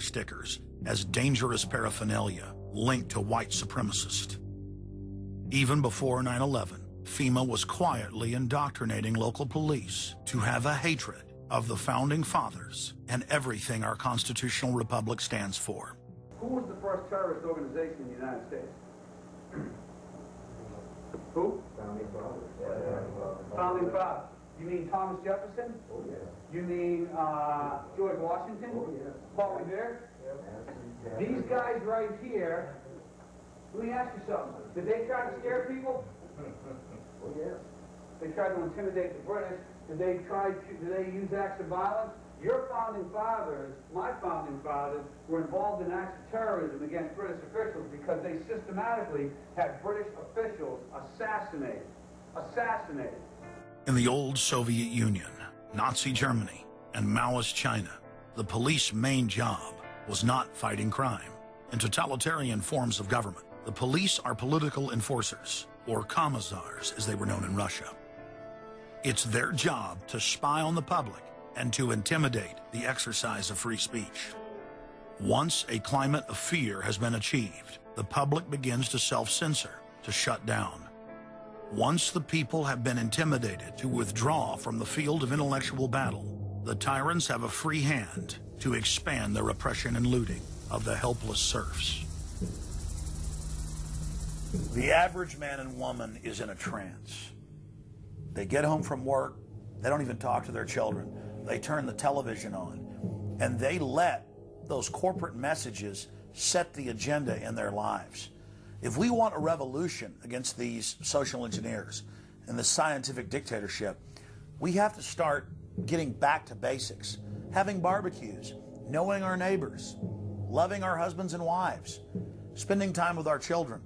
stickers as dangerous paraphernalia linked to white supremacists. Even before 9/11, FEMA was quietly indoctrinating local police to have a hatred of the Founding Fathers and everything our constitutional republic stands for. Who was the first terrorist organization in the United States? Who? Founding Fathers. Founding Fathers. You mean Thomas Jefferson? Oh, yeah. You mean George Washington? Oh, yeah. Paul Revere? Yeah. These guys right here, let me ask you something. Did they try to scare people? Oh, yeah. They tried to intimidate the British. Did they use acts of violence? Your founding fathers, my founding fathers, were involved in acts of terrorism against British officials because they systematically had British officials assassinated. In the old Soviet Union, Nazi Germany, and Maoist China, the police's main job was not fighting crime. In totalitarian forms of government, the police are political enforcers, or commissars as they were known in Russia. It's their job to spy on the public and to intimidate the exercise of free speech. Once a climate of fear has been achieved, the public begins to self-censor, to shut down. Once the people have been intimidated to withdraw from the field of intellectual battle, the tyrants have a free hand to expand the repression and looting of the helpless serfs. The average man and woman is in a trance. They get home from work, they don't even talk to their children. They turn the television on, and they let those corporate messages set the agenda in their lives. If we want a revolution against these social engineers and the scientific dictatorship, we have to start getting back to basics, having barbecues, knowing our neighbors, loving our husbands and wives, spending time with our children,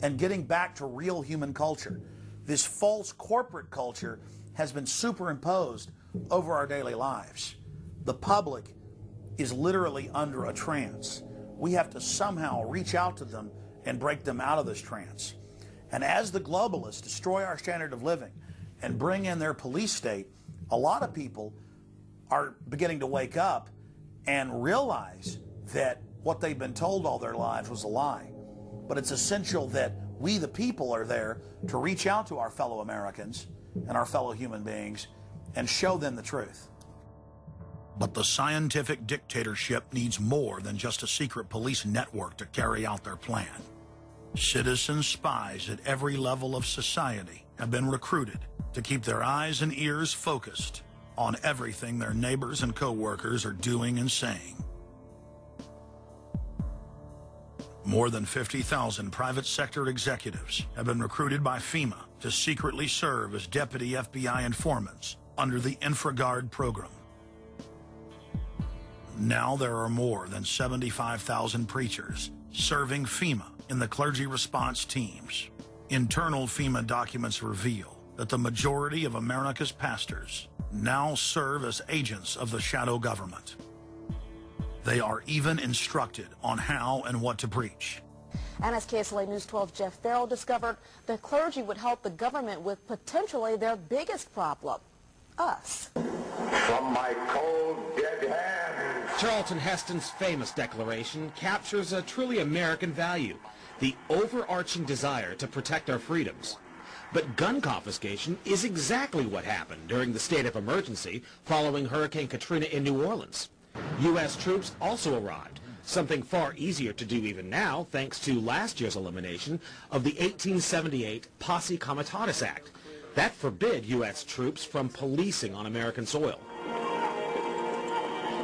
and getting back to real human culture. This false corporate culture has been superimposed over our daily lives. The public is literally under a trance. We have to somehow reach out to them and break them out of this trance. And as the globalists destroy our standard of living and bring in their police state, a lot of people are beginning to wake up and realize that what they've been told all their lives was a lie. But it's essential that we, the people, are there to reach out to our fellow Americans and our fellow human beings and show them the truth. But the scientific dictatorship needs more than just a secret police network to carry out their plan. Citizen spies at every level of society have been recruited to keep their eyes and ears focused on everything their neighbors and co-workers are doing and saying. More than 50,000 private sector executives have been recruited by FEMA to secretly serve as deputy FBI informants under the InfraGard program. Now there are more than 75,000 preachers serving FEMA in the clergy response teams. Internal FEMA documents reveal that the majority of America's pastors now serve as agents of the shadow government. They are even instructed on how and what to preach. And as KSLA News 12 Jeff Farrell discovered, the clergy would help the government with potentially their biggest problem, us. From my cold, dead hands. Charlton Heston's famous declaration captures a truly American value, the overarching desire to protect our freedoms. But gun confiscation is exactly what happened during the state of emergency following Hurricane Katrina in New Orleans. U.S. troops also arrived, something far easier to do even now thanks to last year's elimination of the 1878 Posse Comitatus Act. That forbid U.S. troops from policing on American soil.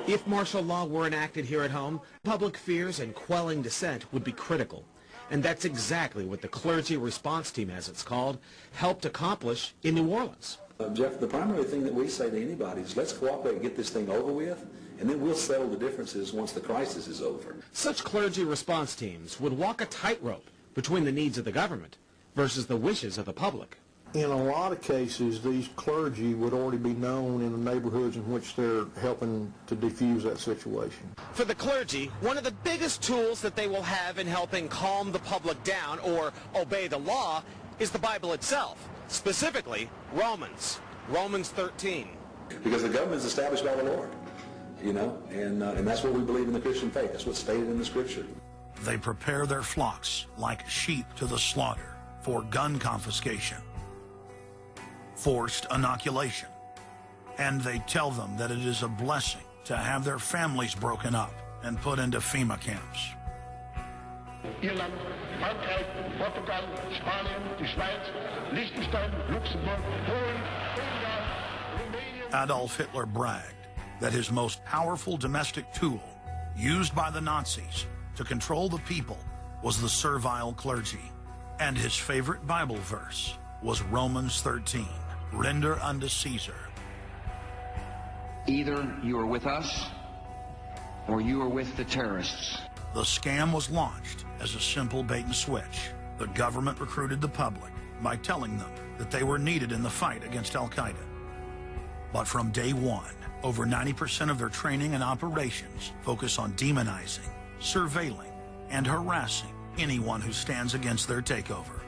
If martial law were enacted here at home, public fears and quelling dissent would be critical. And that's exactly what the Clergy Response Team, as it's called, helped accomplish in New Orleans. Jeff, the primary thing that we say to anybody is let's cooperate and get this thing over with, and then we'll settle the differences once the crisis is over. Such clergy response teams would walk a tightrope between the needs of the government versus the wishes of the public. In a lot of cases, these clergy would already be known in the neighborhoods in which they're helping to defuse that situation. For the clergy, one of the biggest tools that they will have in helping calm the public down or obey the law is the Bible itself, specifically Romans 13. Because the government is established by the Lord. you know, and that's what we believe in the Christian faith. That's what's stated in the Scripture. They prepare their flocks like sheep to the slaughter for gun confiscation, forced inoculation, and they tell them that it is a blessing to have their families broken up and put into FEMA camps. Irland, Frankreich, Portugal, Spanien, die Schweiz, Liechtenstein, Luxembourg, Polen, Ungarn, Romania. Adolf Hitler bragged that his most powerful domestic tool, used by the Nazis to control the people, was the servile clergy. And his favorite Bible verse was Romans 13, render unto Caesar. Either you are with us or you are with the terrorists. The scam was launched as a simple bait and switch. The government recruited the public by telling them that they were needed in the fight against Al-Qaeda. But from day one, over 90% of their training and operations focus on demonizing, surveilling, and harassing anyone who stands against their takeover.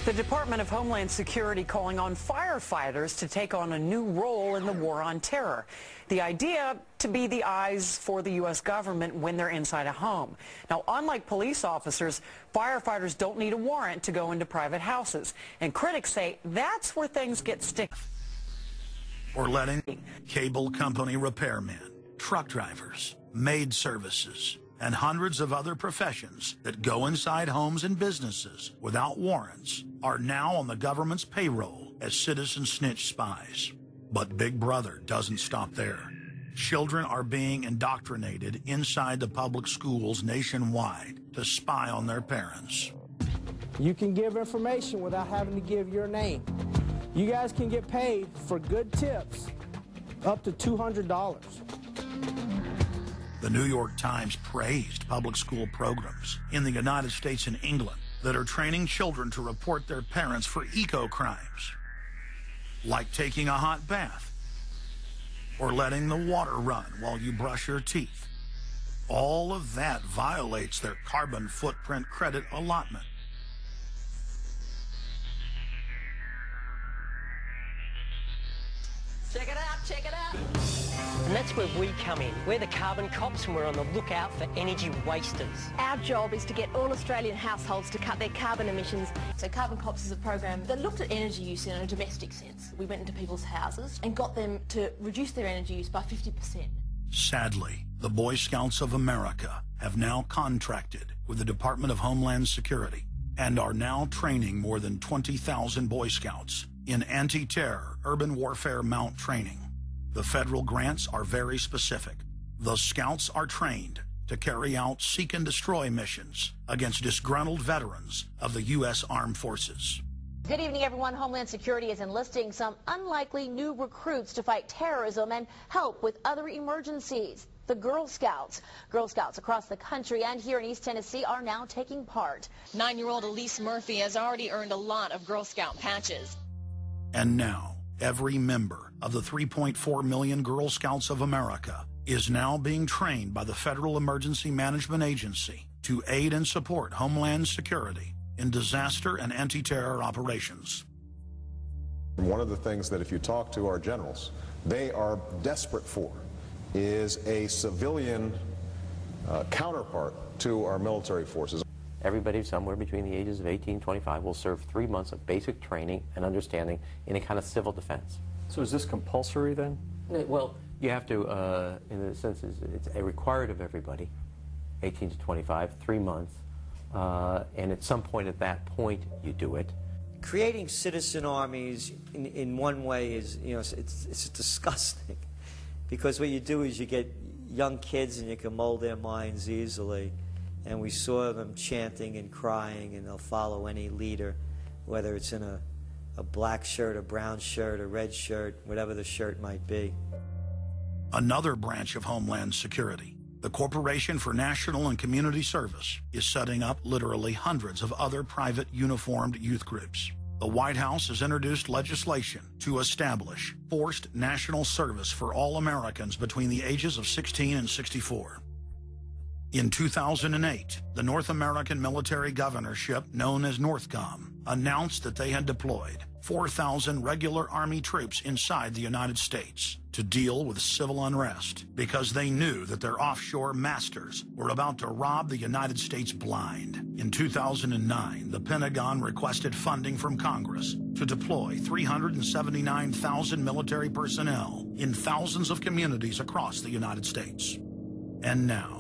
The Department of Homeland Security calling on firefighters to take on a new role in the war on terror. The idea to be the eyes for the U.S. government when they're inside a home. Now, unlike police officers, firefighters don't need a warrant to go into private houses. And critics say that's where things get sticky. Or letting cable company repairmen, truck drivers, maid services, and hundreds of other professions that go inside homes and businesses without warrants are now on the government's payroll as citizen snitch spies. But Big Brother doesn't stop there. Children are being indoctrinated inside the public schools nationwide to spy on their parents. You can give information without having to give your name. You guys can get paid for good tips up to $200. The New York Times praised public school programs in the United States and England that are training children to report their parents for eco-crimes, like taking a hot bath or letting the water run while you brush your teeth. All of that violates their carbon footprint credit allotment. Check it out, check it out. And that's where we come in. We're the carbon cops and we're on the lookout for energy wasters. Our job is to get all Australian households to cut their carbon emissions. So Carbon Cops is a program that looked at energy use in a domestic sense. We went into people's houses and got them to reduce their energy use by 50%. Sadly, the Boy Scouts of America have now contracted with the Department of Homeland Security and are now training more than 20,000 Boy Scouts in anti-terror urban warfare mount training. The federal grants are very specific. The Scouts are trained to carry out seek and destroy missions against disgruntled veterans of the U.S. Armed Forces. Good evening, everyone. Homeland Security is enlisting some unlikely new recruits to fight terrorism and help with other emergencies. The Girl Scouts. Girl Scouts across the country and here in East Tennessee are now taking part. 9-year-old Elise Murphy has already earned a lot of Girl Scout patches. And now, every member of the 3.4 million Girl Scouts of America is now being trained by the Federal Emergency Management Agency to aid and support Homeland Security in disaster and anti-terror operations. One of the things that if you talk to our generals, they are desperate for is a civilian counterpart to our military forces. Everybody somewhere between the ages of 18 and 25 will serve 3 months of basic training and understanding in a kind of civil defense. So is this compulsory then? Well, you have to, in a sense, it's a required of everybody, 18 to 25, 3 months, and at some point at that point you do it. Creating citizen armies in one way is, you know, it's disgusting, because what you do is you get young kids and you can mold their minds easily. And we saw them chanting and crying, and they'll follow any leader, whether it's in a black shirt, a brown shirt, a red shirt, whatever the shirt might be. Another branch of Homeland Security, the Corporation for National and Community Service, is setting up literally hundreds of other private uniformed youth groups. The White House has introduced legislation to establish forced national service for all Americans between the ages of 16 and 64. In 2008, the North American military governorship, known as NORTHCOM, announced that they had deployed 4,000 regular Army troops inside the United States to deal with civil unrest because they knew that their offshore masters were about to rob the United States blind. In 2009, the Pentagon requested funding from Congress to deploy 379,000 military personnel in thousands of communities across the United States. And now,